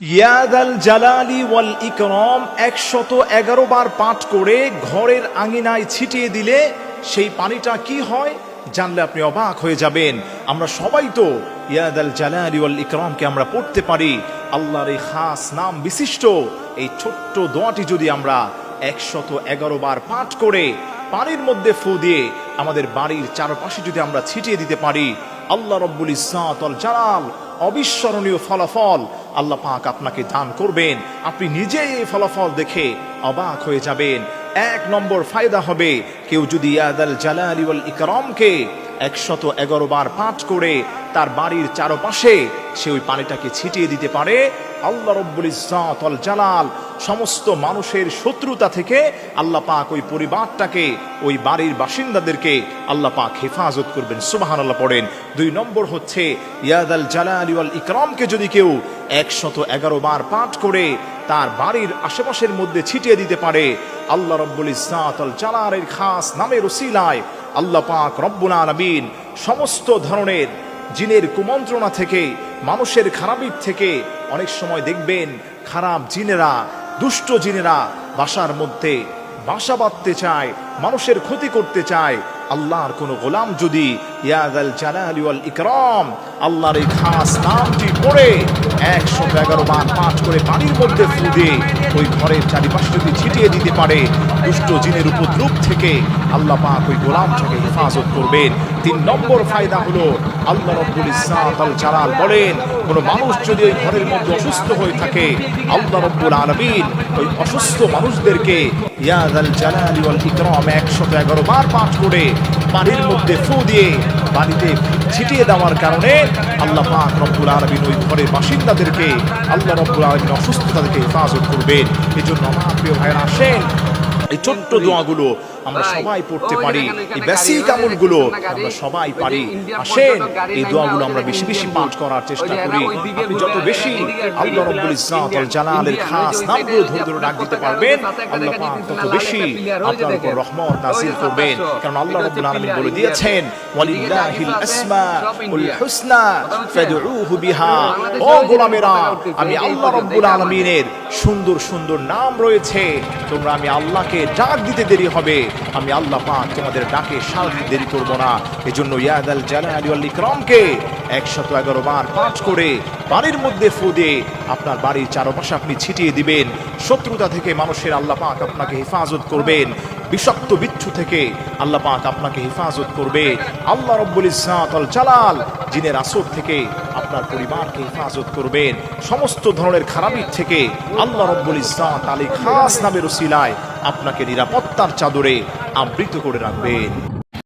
ইয়াদাল জালালি ওয়াল ইকরাম 111 বার পাঠ করে ঘরের আঙিনায় ছিটিয়ে দিলে সেই পানিটা কি হয় জানলে আপনি অবাক হয়ে যাবেন। আমরা সবাই তো ইয়াদাল জালালি ওয়াল ইকরামকে আমরা পড়তে পারি। আল্লাহর এই খাস নাম বিশিষ্ট এই ছোট্ট দোয়াটি যদি আমরা 111 বার পাঠ করে পানির মধ্যে ফু দিয়ে আমাদের বাড়ির চারপাশে যদি আমরা ছিটিয়ে দিতে পারি, আল্লাহ রব্বুল ইজ্জত ওয়াল জালাল অবিস্মরণীয় ফলাফল আল্লাহ পাক আপনাকে দান করবেন। আপনি নিজেই এই ফলাফল দেখে অবাক হয়ে যাবেন। 1 নম্বর ফায়দা হবে, কেউ যদি ইয়াদাল জালালি ওয়াল ইকরামকে 111 বার পাঠ করে তার বাড়ির চারপাশে সে ওই পানিটাকে ছিটিয়ে দিতে পারে, আল্লাহ রব্বুল ইজ্জত ওয়াল জালাল সমস্ত মানুষের শত্রুতা থেকে আল্লাহ পাক ওই পরিবারটাকে, ওই বাড়ির বাসিন্দাদেরকে আল্লাহ পাক হেফাজত করবেন। সুবহানাল্লাহ পড়েন। 2 নম্বর হচ্ছে, ইয়াদাল জালালি ওয়াল ইকরামকে যদি কেউ 111 বার পাঠ করে তার বাড়ির আশেপাশের মধ্যে ছিটিয়ে দিতে পারে, আল্লাহ রব্বুল ইজ্জত ওয়াল জালালের খাস নামের ওসিলায় আল্লাহ পাক রব্বুল আলামিন সমস্ত ধরনের জিনের কুমন্ত্রণা থেকে, মানুষের খারাপির থেকে, অনেক সময় দেখবেন খারাপ জিনেরা, দুষ্ট জিনেরা বাসার মধ্যে বাসা বাঁধতে চায়, মানুষের ক্ষতি করতে চায়। আল্লাহর কোন গোলাম যদি ইয়াদাল জালালি ওয়াল ইকরাম আল্লাহর এই খাস নামটি পড়ে 111 বার পাঠ করে পানির মধ্যে ফু দিয়ে ওই ঘরের চারিপাশে যদি ছিটিয়ে দিতে পারে, দুষ্ট জিনের উপদ্রব থেকে আল্লাহ পাক ওই গোলামটাকে হেফাজত করবেন। 3 নম্বর ফায়দা হলো, আল্লাহ রব্বুল ইজ্জত ওয়াল জালাল বলেন, কোন মানুষ যদি ওই ঘরের মধ্যে অসুস্থ হয়ে থাকে, আল্লাহ রব্বুল আলামিন ওই অসুস্থ মানুষদেরকে ইয়াদাল জালালি ওয়াল ইকরাম 111 বার পাঠ করে পানির মধ্যে ফু দিয়ে পানিতে ছিটিয়ে দেওয়ার কারণে আল্লাহ পাক রব্বুল আলামিন ওই ঘরের বাসিন্দাদেরকে আল্লাহ রব্বুল আলামিন অসুস্থতা থেকে হেফাজত করবেন। এজন্য আমার প্রিয় ভাইরা, আসেন এই ছোট্ট দোয়াগুলো আমরা সবাই পড়তে পারি, এই বেসিক আমলগুলো আমরা সবাই পারি। আসেন এই দোয়াগুলো আমরা বেশি বেশি পাঠ করার চেষ্টা করি। আপনি যত বেশি আল্লাহ রব্বুল ইজ্জত ওয়াল জালালের খাস নামগুলো ধরে ধরে ডাক দিতে পারবেন, আল্লাহ পাক তত বেশি আপনার উপর রহমত নাযিল করবেন। কারণ আল্লাহ রব্বুল আলামিন বলে দিয়েছেন, ওয়ালিল্লাহিল আসমাউল হুসনা ফাদউহু বিহা। ও গোলামেরা, আমি আল্লাহ রব্বুল আলামিনের সুন্দর সুন্দর নাম রয়েছে, তোমরা আমি আল্লাহকে ডাক দিতে দেরি হবে, আমি আল্লাহ পাক তোমাদের ডাকে সাড়া দিতে দেরি করব না। এজন্য ইয়াদাল জালালি ওয়াল ইকরামকে 111 বার পাঠ করে পানির মধ্যে ফু দিয়ে আপনার বাড়ির চারপাশে আপনি ছিটিয়ে দিবেন। শত্রুতা থেকে মানুষের আল্লাহ পাক আপনাকে হেফাজত করবেন, বিষাক্ত বিচ্ছু থেকে আল্লাহ পাক আপনাকে হেফাজত করবে। আল্লাহ রব্বুল ইজ্জত ওয়াল জালাল জিনের আসর থেকে আপনার পরিবারকে হেফাজত করবেন। সমস্ত ধরনের খারাপির থেকে আল্লাহ রব্বুল ইজ্জত আলী খাস নামের ওসিলায় আপনাকে নিরাপত্তার চাদরে আবৃত করে রাখবেন।